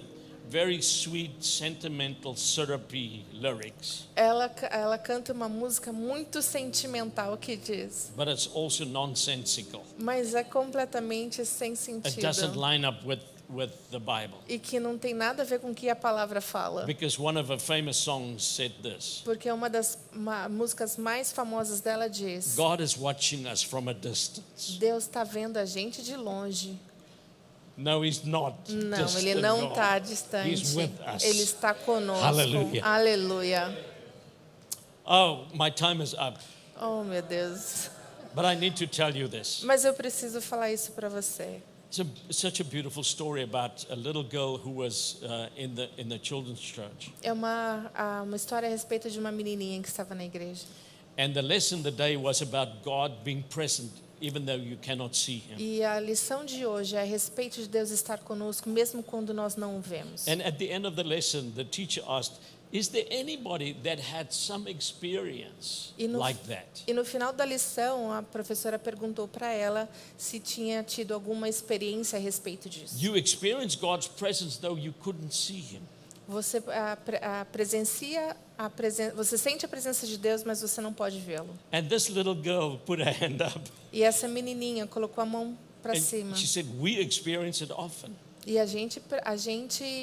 very sweet, sentimental, syrupy lyrics. Ela canta uma música muito sentimental que diz, But it's also nonsensical. mas é completamente sem It doesn't sentido line up with the Bible. e que não tem nada a ver com o que a palavra fala. Because one of her famous songs said this: Porque uma das músicas mais famosas dela diz: God is watching us from a distance. Deus está vendo a gente de longe. No, He's not. Não, distant ele não God. está He's distante. with us. Ele está conosco. Hallelujah. Aleluia. Oh, my time is up. Oh, meu Deus. But I need to tell you this. Mas eu preciso falar isso para você. It's such a beautiful story about a little girl who was in the children's church. É uma história a respeito de uma menininha que estava na igreja. And the lesson today was about God being present even though you cannot see Him. E a lição de hoje é a respeito de Deus estar conosco, mesmo quando nós não o vemos. And at the end of the lesson, the teacher asked, is there anybody that had some experience like that? E no final da lição, a professora perguntou para ela se tinha tido alguma experiência a respeito disso. You experience God's presence though you couldn't see Him. Você você sente a presença de Deus, mas você não pode vê-lo. And this little girl put her hand up. E essa menininha colocou a mão para And cima. she said, we experience it often. E a gente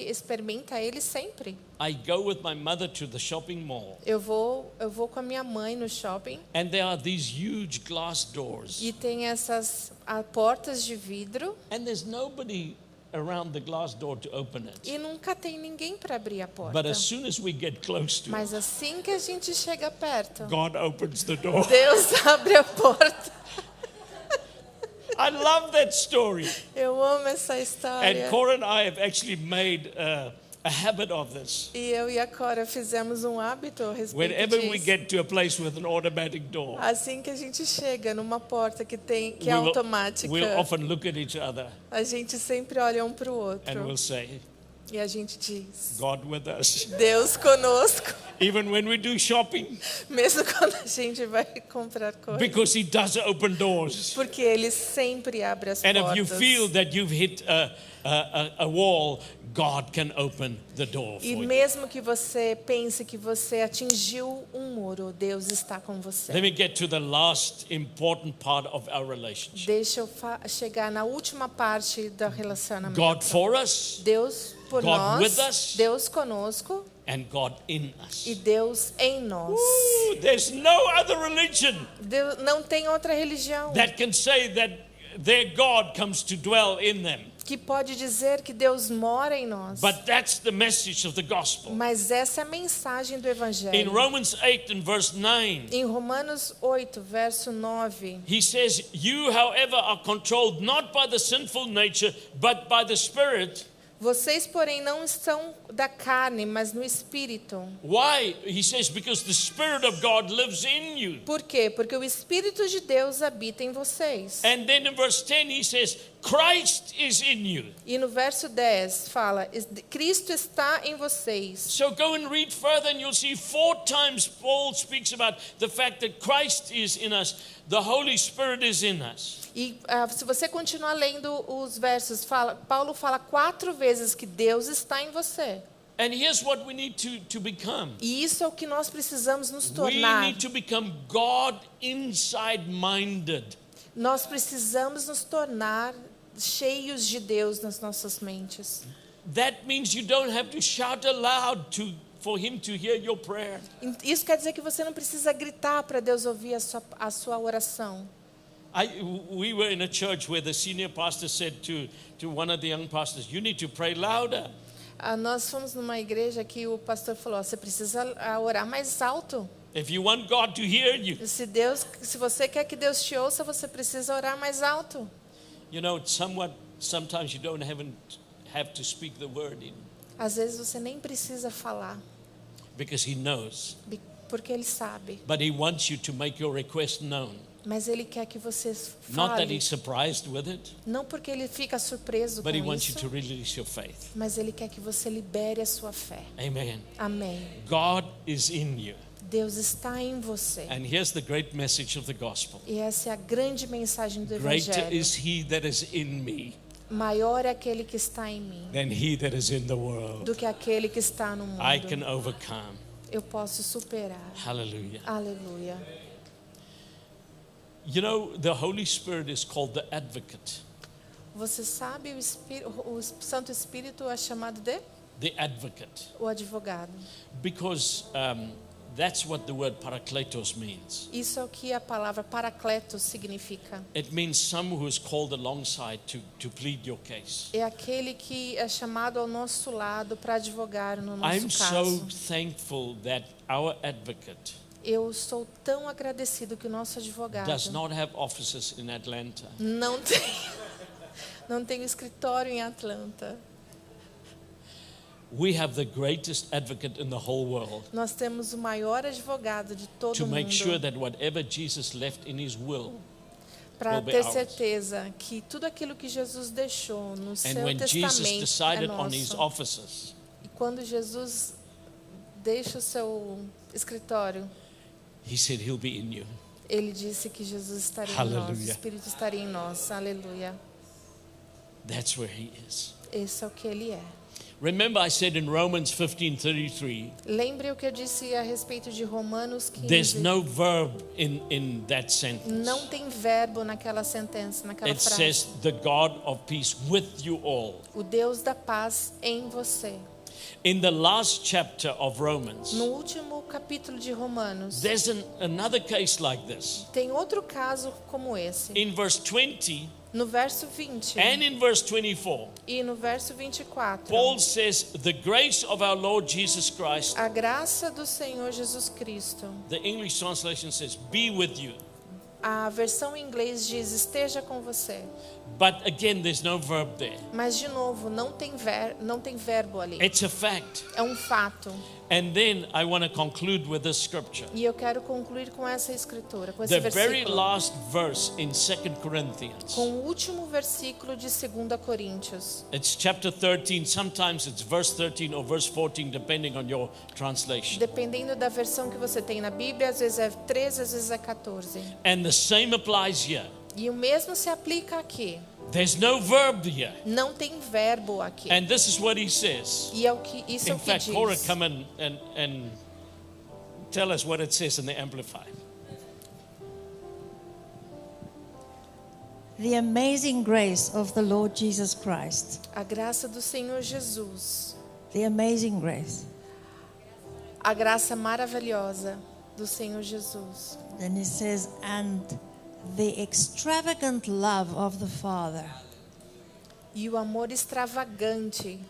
experimenta ele sempre. I go with my mother to the shopping mall. Eu vou com a minha mãe no shopping And there are these huge glass doors. e tem essas portas de vidro And there's nobody around the glass door to open it. e nunca tem ninguém para abrir a porta. But as soon as we get close to it, Mas assim que a gente chega perto, God opens the door. Deus abre a porta. I love that story. Eu amo essa história. And Cora and I have actually made a habit of this. E eu e a Cora fizemos um hábito a respeito Whenever we disso. get to a place with an automatic door, Assim que a gente chega numa porta que é we'll automática, often look at each other a gente sempre olha um para o outro and we'll say, e a gente diz: God with us. Deus conosco, Even when we do shopping, mesmo quando a gente vai comprar coisas. because He does open doors. Porque Ele sempre abre as And portas. if you feel that you've hit a wall, God can open the door for E you. mesmo que você pense que você atingiu um muro, Deus está com você. Let me get to the last important part of our relationship. Deixa eu chegar na última parte do relacionamento. God for us Deus por God nós, with us. Deus conosco and God in us. e Deus em nós. Ooh, there's no other religion Deus, não tem outra religião that can say that their God comes to dwell in them. que pode dizer que Deus mora em nós. But that's the message of the gospel. Mas essa é a mensagem do In Evangelho. Romans 8 and verse 9, Em Romanos 8, verso 9, he says, "You, however, are controlled not by the sinful nature, but by the Spirit." vocês, porém, não estão da carne, mas no Espírito. Why? He says, because the Spirit of God lives in you. Por quê? Porque o Espírito de Deus habita em vocês. And then in verse 10, he says, Christ is in you. E no verso 10 fala, Cristo está em vocês. So go and read further and you'll see 4 times Paul speaks about the fact that Christ is in us, the Holy Spirit is in us. E se você continuar lendo os versos, Paulo fala 4 vezes que Deus está em você. And here's what we need to become. E isso é o que nós precisamos nos We tornar. need to become God inside minded. Nós precisamos nos tornar cheios de Deus nas nossas mentes. That means you don't have to shout aloud for him to hear your prayer. Isso quer dizer que você não precisa gritar para Deus ouvir a sua oração. We were in a church where the senior pastor said to one of the young pastors, "You need to pray louder." Nós fomos numa igreja que o pastor falou, você precisa orar mais alto. If you want God to hear you. Se você quer que Deus te ouça, você precisa orar mais alto. You know, sometimes you don't have to speak the word in, Às vezes você nem precisa falar, because he knows. porque Ele sabe. But he wants you to make your request known. Mas Ele quer que você Not that fale, he's surprised with it, não porque Ele fica surpreso but he com wants you isso, to release your faith. mas Ele quer que você libere a sua fé. Amen. Amém. God is in you. Deus está em você. And here's the great message of the gospel. E essa é a grande mensagem do Greater Evangelho. is he that is in me Maior é aquele que está em mim than he that is in the world. do que aquele que está no mundo. I can overcome. Eu posso superar. Hallelujah. Aleluia. You know, the Holy Spirit is called the advocate. Você sabe, o Santo Espírito é chamado de The advocate. o advogado. Because that's what the word parakletos means. Isso é o que a palavra paracletos significa. It means someone who is called alongside to plead your case. É aquele que é chamado ao nosso lado para advogar no nosso I'm caso. so thankful that our advocate Eu sou tão agradecido que o nosso advogado does not have offices in Atlanta. não tem escritório em Atlanta. We have the greatest advocate in the whole world Nós temos o maior advogado de todo to o make sure mundo that whatever Jesus left in his will, para will be ter ours. certeza que tudo aquilo que Jesus deixou no and seu when Jesus testamento é decided on his nosso. offices, E quando Jesus deixa o seu escritório, he said he'll be in you. ele disse que Jesus estaria em nós, o Hallelujah. Espírito estaria em nós. Aleluia. That's where he is. Esse é o que ele é. Remember I said in Romans 15:33, Lembre o que eu disse a respeito de Romanos there's 15. no verb in that sentence. Não tem verbo naquela sentença, naquela It frase. says the God of peace with you all. O Deus da paz em você. In the last chapter of Romans, No último capítulo de Romanos, there's another case like this. tem outro caso como esse. In verse 20 No verso 20 and in verse 24, e no verso 24, Paul says, the grace of our Lord Jesus Christ, a graça do Senhor Jesus Cristo. the English translation says, be with you. A versão em inglês diz esteja com você. But again, there's no verb there. Mas de novo, não tem verbo ali. It's a fact. É um fato. And then I want to conclude with this scripture. E eu quero concluir com essa escritura, com esse The very versículo. last verse in 2 Corinthians. Com o último versículo de 2 Coríntios. It's chapter 13. Sometimes it's verse 13 or verse 14, depending on your translation. Dependendo da versão que você tem na Bíblia, às vezes é 13, às vezes é 14. And the same applies here. E o mesmo se aplica aqui. There's no verb here. Não tem verbo aqui. And this is what he says. E isso é In o que fact, Cora, diz. come and tell us what it says in the Amplified. The amazing grace of the Lord Jesus Christ. A graça do Senhor Jesus. The amazing grace. A graça maravilhosa do Senhor Jesus. Then it says, and the extravagant love of the Father e o amor extravagante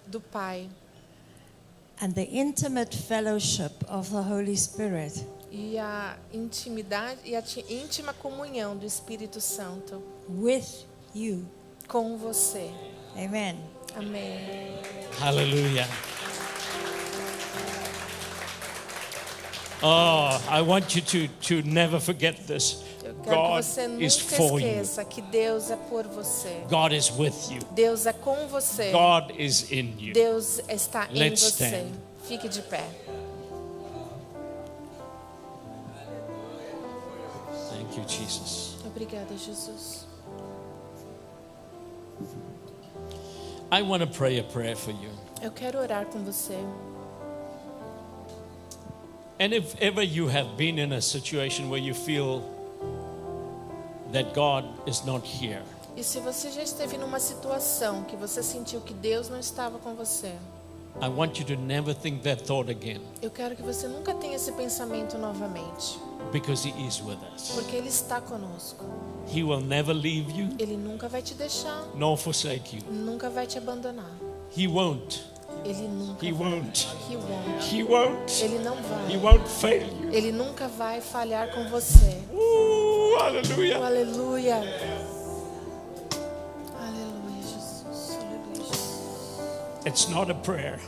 do Pai and the intimate fellowship of the Holy Spirit e a intimidade e a íntima comunhão do Espírito Santo with you. com você. Amen. Amém. Hallelujah. Oh, I want you to never forget this. Eu quero God que você nunca is for you. esqueça que Deus é por você. God is with you. Deus é com você. God is in you. Deus está em Let's você. stand. Fique de pé. Thank you, Jesus. Obrigada, Jesus. I want to pray a prayer for you. Eu quero orar com você. And if ever you have been in a situation where you feel that God is not here, E se você já esteve numa situação que você sentiu que Deus não estava com você, I want you to never think that thought again, eu quero que você nunca tenha esse pensamento novamente, because He is with us. porque Ele está conosco. He will never leave you Ele nunca vai te deixar, nor forsake you. nunca vai te abandonar. He won't. Ele nunca He vai. won't. He won't. He won't. Ele não He vai. won't fail you. Ele nunca vai falhar com você. Ooh, hallelujah. Aleluia. Aleluia, Jesus. Aleluia, Jesus. It's not a prayer.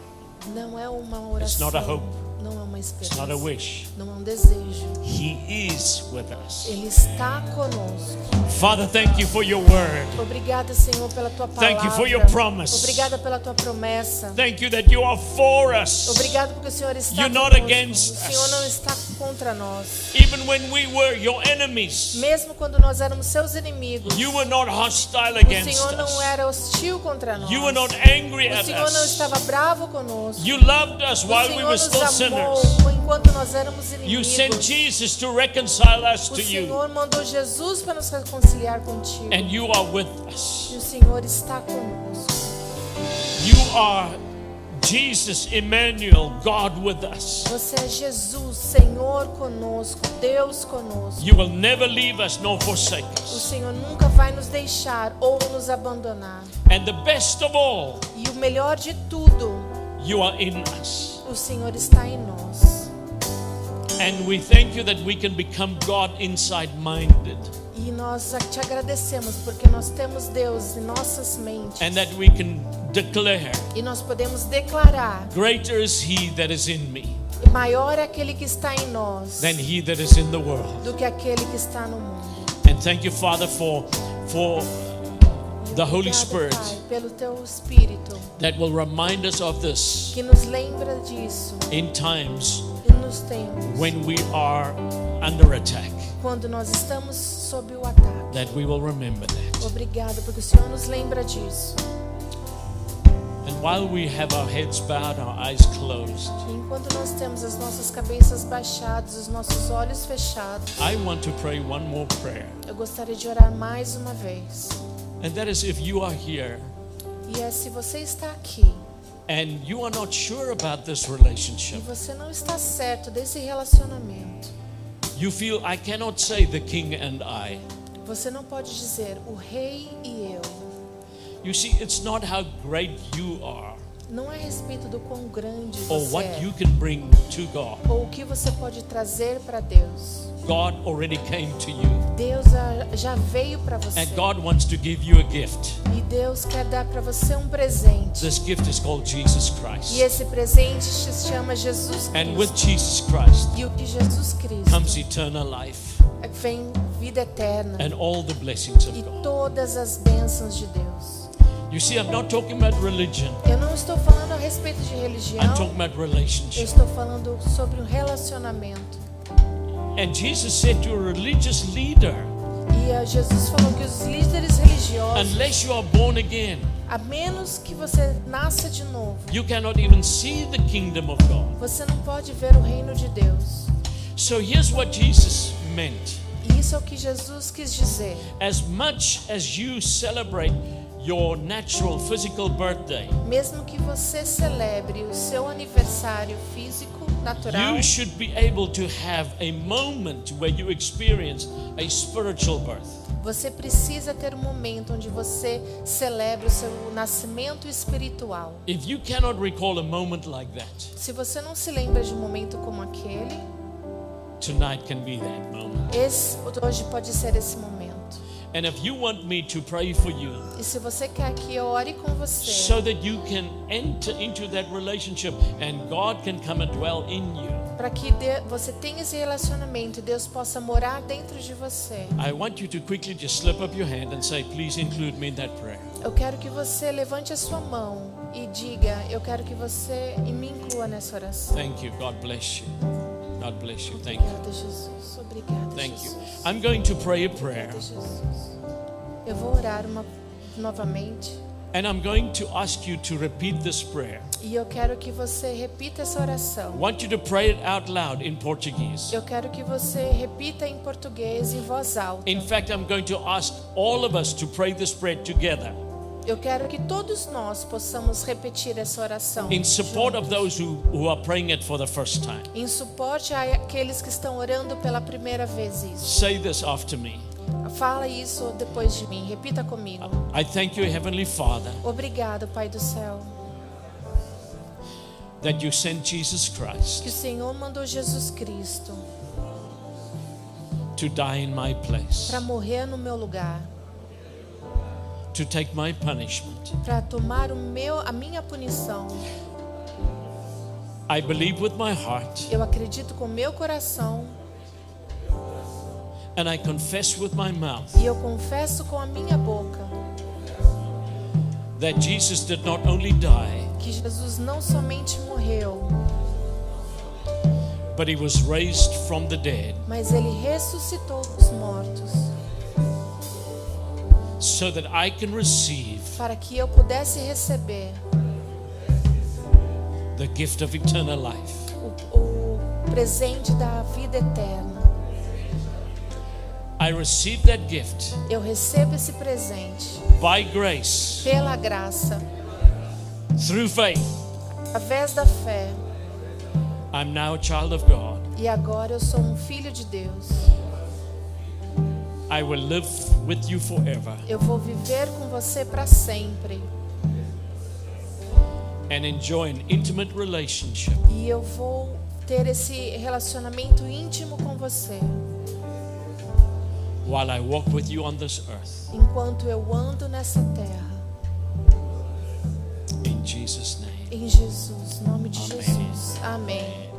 Não é uma It's not a oração. hope. Não é uma It's esperança. not a wish. Não é um desejo. He is with us. Ele está conosco. Father, thank you for your word. Obrigada, Senhor, pela tua palavra. Thank you for your promise. Obrigada pela tua promessa. Thank you that you are for us. Obrigado porque o Senhor está You're not conosco. against O Senhor us. não está contra nós. Even when we were your enemies, Mesmo quando nós éramos seus inimigos, you were not hostile o against Senhor não us. era hostil contra nós. You were not angry O at Senhor não us. estava bravo conosco. You loved us O while we Senhor were nos still amou sinners. enquanto nós éramos You inimigos. sent Jesus to reconcile us O to you. Senhor mandou Jesus para nos reconciliar contigo. And you are with E us. o Senhor está conosco. You are Jesus, Emmanuel, God with us. Você é Jesus, Senhor conosco, Deus conosco. You will never leave us nor forsake O us. Senhor nunca vai nos deixar ou nos abandonar. And the best of all, E o melhor de tudo, you are in us. o Senhor está em nós. And we thank you that we can become God inside minded. E nós te agradecemos porque nós temos Deus em nossas mentes. And that we can declare, E nós podemos declarar: greater is He that is in me maior é aquele que está em nós than he that is in the world. do que aquele que está no mundo. And thank you, Father, for the Holy Obrigada, Spirit Pai, pelo teu Espírito that will remind us of this que nos lembra disso in times e nos tempos when we are under attack, quando nós estamos sob o ataque. that we will remember that. Obrigada porque o Senhor nos lembra disso. And while we have our heads bowed, our eyes closed, E enquanto nós temos as nossas cabeças baixadas, os nossos olhos fechados, I want to pray one more prayer. eu gostaria de orar mais uma vez. And that is, if you are here E é se você está aqui and you are not sure about this e relationship, você não está certo desse relacionamento, you feel, I cannot say the king and I. você não pode dizer o rei e eu. You see, it's not how great you are Não é a respeito do quão grande or você what é you can bring to God. ou o que você pode trazer para Deus. God already came to you, Deus já veio para você. and God wants to give you a gift. E Deus quer dar para você um presente. This gift is called Jesus E Christ. esse presente se chama Jesus And with Cristo. Jesus Christ E o que Jesus Cristo comes eternal life vem vida eterna and all the blessings of e God. todas as bênçãos de Deus. You see, I'm not talking about religion. Eu não estou falando a respeito de religião. I'm talking about Eu relationship. estou falando sobre um relacionamento. And Jesus said to a religious leader, E Jesus falou que os líderes religiosos, unless you are born again, a menos que você nasça de novo, you cannot even see the kingdom of God. você não pode ver o reino de Deus. So here's what Jesus meant. E isso é o que Jesus quis dizer. As much as you celebrate your natural physical birthday, Mesmo que você celebre o seu aniversário físico, natural, you should be able to have a moment where you experience a spiritual birth. Você precisa ter um momento onde você celebra o seu nascimento espiritual. If you cannot recall a moment like that, Se você não se lembra de um momento como aquele, tonight can be that moment. hoje pode ser esse momento. And if you want me to pray for you, E se você quer que eu ore com você, so that you can enter into that relationship and God can come and dwell in you, para que você tenha esse relacionamento e Deus possa morar dentro de você, I want you to quickly just slip up your hand and say, please include me in that prayer. eu quero que você levante a sua mão e diga: eu quero que você me inclua nessa oração. Thank you. God bless you. God bless you. Thank you. Obrigada, Jesus. Obrigada, Thank you. Jesus. I'm going to pray a prayer, Obrigada, Jesus. Eu vou orar novamente and I'm going to ask you to repeat this prayer. e eu quero que você repita essa I oração. want you to pray it out loud in Portuguese. Eu quero que você repita em português em voz alta. In fact, I'm going to ask all of us to pray this prayer together Eu quero que todos nós possamos repetir essa oração in support of juntos, those who are praying it for the first time. em suporte àqueles que estão orando pela primeira vez isso. Say this after me. Fala isso depois de mim. Repita comigo. I thank you, Heavenly Father, Obrigado, Pai do céu, that you sent Jesus que o Christ Senhor mandou Jesus Cristo to die in my place, para morrer no meu lugar, to take my punishment. para tomar a minha punição. I believe with my heart Eu acredito com meu coração and I confess with my mouth e eu confesso com a minha boca that Jesus did not only die, que Jesus não somente morreu, but he was raised from the dead mas ele ressuscitou dos mortos, so that I can receive para que eu pudesse receber the gift of eternal life. o presente da vida eterna. I receive that gift Eu recebo esse presente by grace pela graça, through faith. através da fé, I'm now a child of God. e agora eu sou um filho de Deus. I will live with you forever Eu vou viver com você para sempre and enjoy an intimate relationship e eu vou ter esse relacionamento íntimo com você while I walk with you on this earth. enquanto eu ando nessa terra. In Jesus' name. Em Jesus, em nome de Amém. Jesus. Amém.